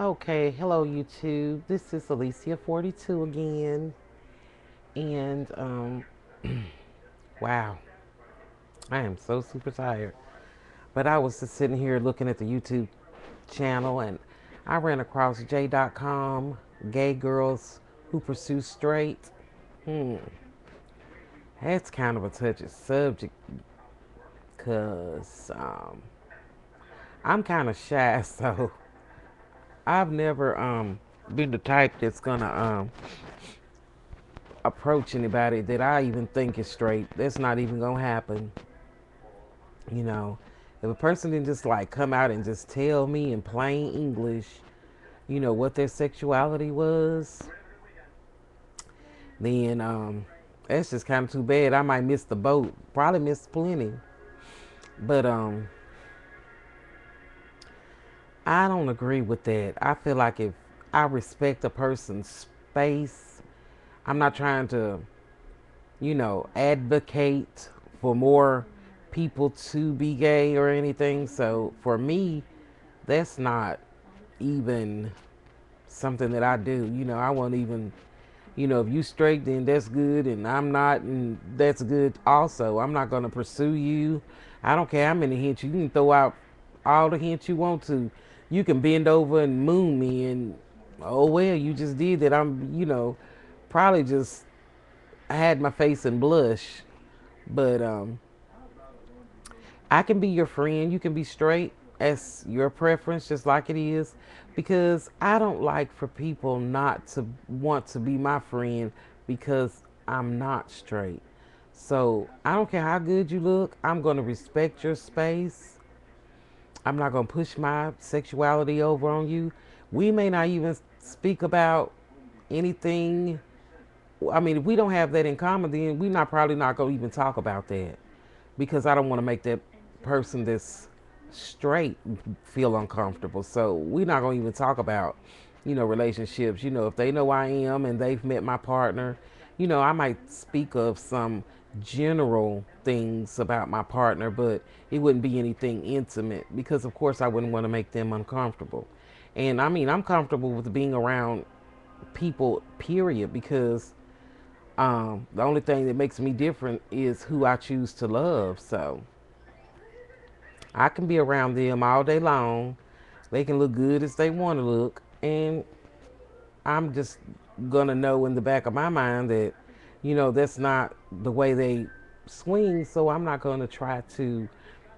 Okay, hello YouTube. This is Alicia42 again. And wow, I am so super tired. But I was just sitting here looking at the YouTube channel and I ran across J.com, gay girls who pursue straight. Hmm, that's kind of a touchy subject because I'm kind of shy, so I've never been the type that's gonna approach anybody that I even think is straight. That's not even gonna happen. You know, if a person didn't just like come out and just tell me in plain English, what their sexuality was, then that's just kind of too bad. I might miss the boat. Probably miss plenty. But I don't agree with that. I feel like if I respect a person's space, I'm not trying to, advocate for more people to be gay or anything. So for me, that's not even something that I do. I won't even, if you straight, then that's good, and I'm not, and that's good also. I'm not going to pursue you. I don't care how many hints you can throw out, all the hints you want to. You can bend over and moon me, and oh well, you just did that. I'm, probably just I had my face in blush, but I can be your friend. You can be straight as your preference, just like it is, because I don't like for people not to want to be my friend because I'm not straight. So I don't care how good you look. I'm going to respect your space. I'm not going to push my sexuality over on you. We may not even speak about anything. I mean, if we don't have that in common, then we're not probably not going to even talk about that because I don't want to make that person that's straight feel uncomfortable. So we're not going to even talk about, relationships. If they know I am and they've met my partner, I might speak of some general things about my partner, but it wouldn't be anything intimate because, of course, I wouldn't want to make them uncomfortable. And I mean, I'm comfortable with being around people, period, because the only thing that makes me different is who I choose to love. So I can be around them all day long. They can look good as they want to look. And I'm just going to know in the back of my mind that, that's not the way they swing. So I'm not going to try to,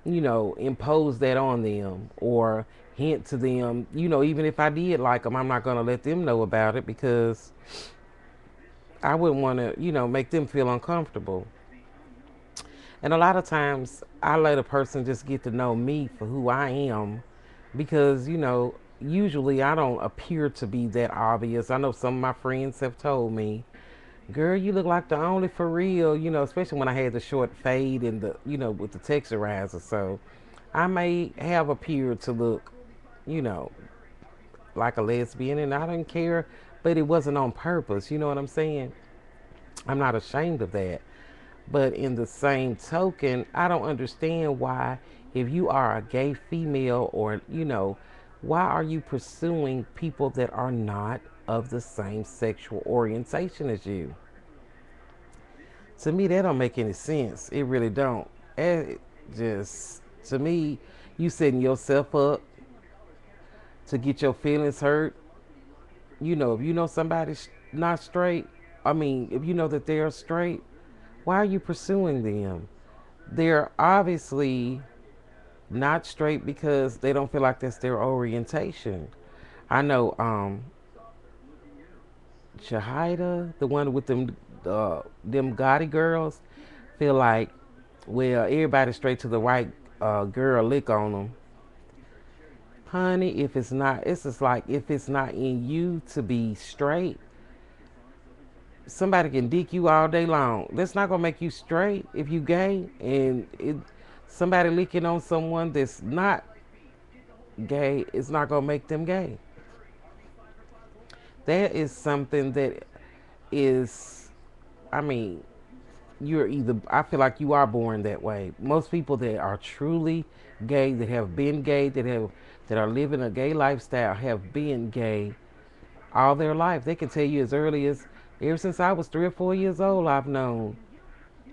impose that on them or hint to them. Even if I did like them, I'm not going to let them know about it because I wouldn't want to, make them feel uncomfortable. And a lot of times I let a person just get to know me for who I am because, usually I don't appear to be that obvious. I know some of my friends have told me, girl, you look like the only for real, especially when I had the short fade and the, with the texturizer. So I may have appeared to look, you know, like a lesbian and I didn't care, but it wasn't on purpose. You know what I'm saying? I'm not ashamed of that. But in the same token, I don't understand why, if you are a gay female or, why are you pursuing people that are not of the same sexual orientation as you? To me, that don't make any sense. It really don't. It just, to me, you setting yourself up to get your feelings hurt. If you know somebody's not straight, I mean, if you know that they're straight, why are you pursuing them? They're obviously not straight because they don't feel like that's their orientation. I know Shahida, the one with them Gotti girls, feel like, well, everybody's straight to the right girl lick on them. Honey, if it's not, it's just like if it's not in you to be straight, somebody can dick you all day long. That's not gonna make you straight if you gay. And somebody licking on someone that's not gay, it's not gonna make them gay. That is something that is, I mean, you're either, I feel like you are born that way. Most people that are truly gay, that have been gay, that are living a gay lifestyle, have been gay all their life. They can tell you as early as, ever since I was 3 or 4 years old, I've known.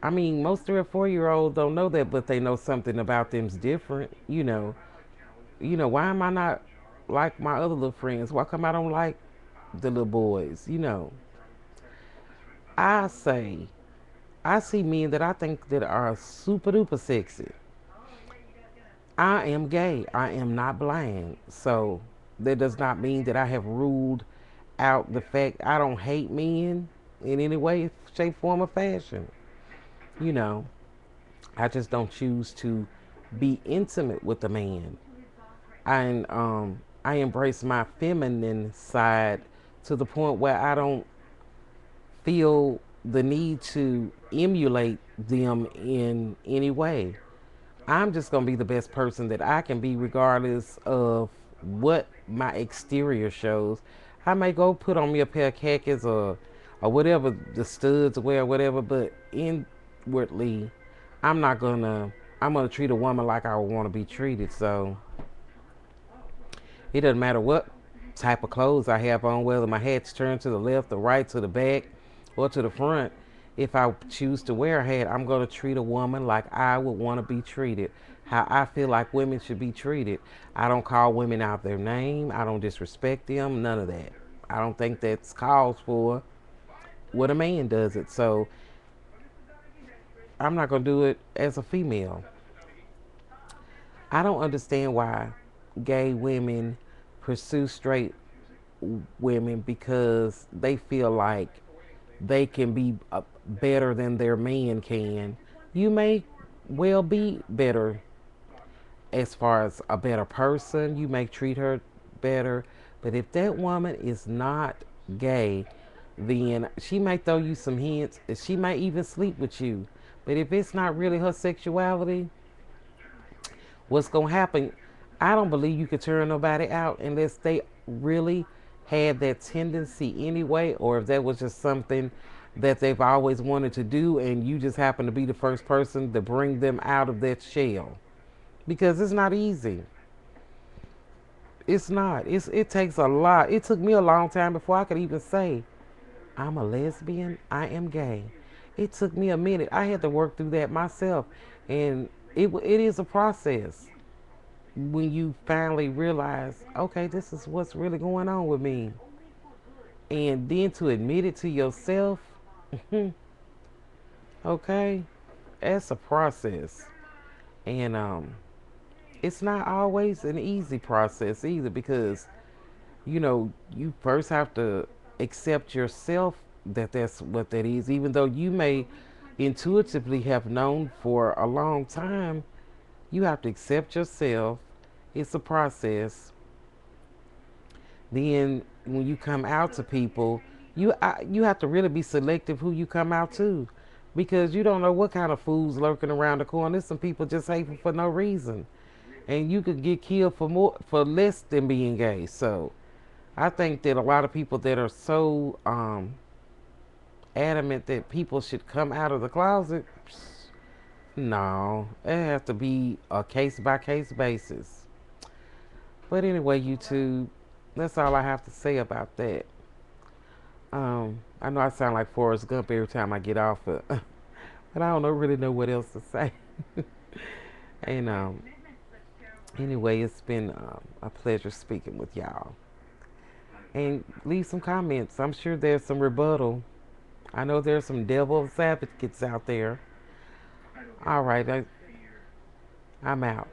I mean, most 3 or 4 year olds don't know that, but they know something about them's different. Why am I not like my other little friends? Why come I don't like the little boys? I say, I see men that I think that are super duper sexy. I am gay. I am not blind. So that does not mean that I have ruled out the fact I don't hate men in any way, shape, form, or fashion. You know, I just don't choose to be intimate with a man. I embrace my feminine side to the point where I don't feel the need to emulate them in any way. I'm just gonna be the best person that I can be, regardless of what my exterior shows. I may go put on me a pair of khakis or whatever the studs wear, whatever, but inwardly, I'm not gonna. I'm gonna treat a woman like I would want to be treated. So it doesn't matter what type of clothes I have on, whether my hat's turned to the left, the right, to the back, or to the front. If I choose to wear a hat, I'm going to treat a woman like I would want to be treated, how I feel like women should be treated. I don't call women out their name. I don't disrespect them, none of that. I don't think that's calls for what a man does it. So I'm not going to do it as a female. I don't understand why gay women pursue straight women because they feel like they can be better than their man can. You may well be better as far as a better person. You may treat her better. But if that woman is not gay, then she may throw you some hints. She may even sleep with you. But if it's not really her sexuality, what's going to happen? I don't believe you could turn nobody out unless they really had that tendency anyway, or if that was just something that they've always wanted to do and you just happen to be the first person to bring them out of that shell. Because it's not easy. It's not. It takes a lot. It took me a long time before I could even say, I'm a lesbian, I am gay. It took me a minute. I had to work through that myself. And it is a process when you finally realize, okay, this is what's really going on with me. And then to admit it to yourself, okay, that's a process. And it's not always an easy process either, because you first have to accept yourself that that's what that is, even though you may intuitively have known for a long time. You have to accept yourself. It's a process. Then when you come out to people, you have to really be selective who you come out to, because you don't know what kind of fools lurking around the corner. There's some people just hateful for no reason, and you could get killed for less than being gay. So I think that a lot of people that are so adamant that people should come out of the closet, no, it has to be a case by case basis. But anyway, YouTube, that's all I have to say about that. I know I sound like Forrest Gump every time I get off it, but I don't really know what else to say. And anyway, it's been a pleasure speaking with y'all. And leave some comments. I'm sure there's some rebuttal. I know there's some devil's advocates out there. All right, I'm out.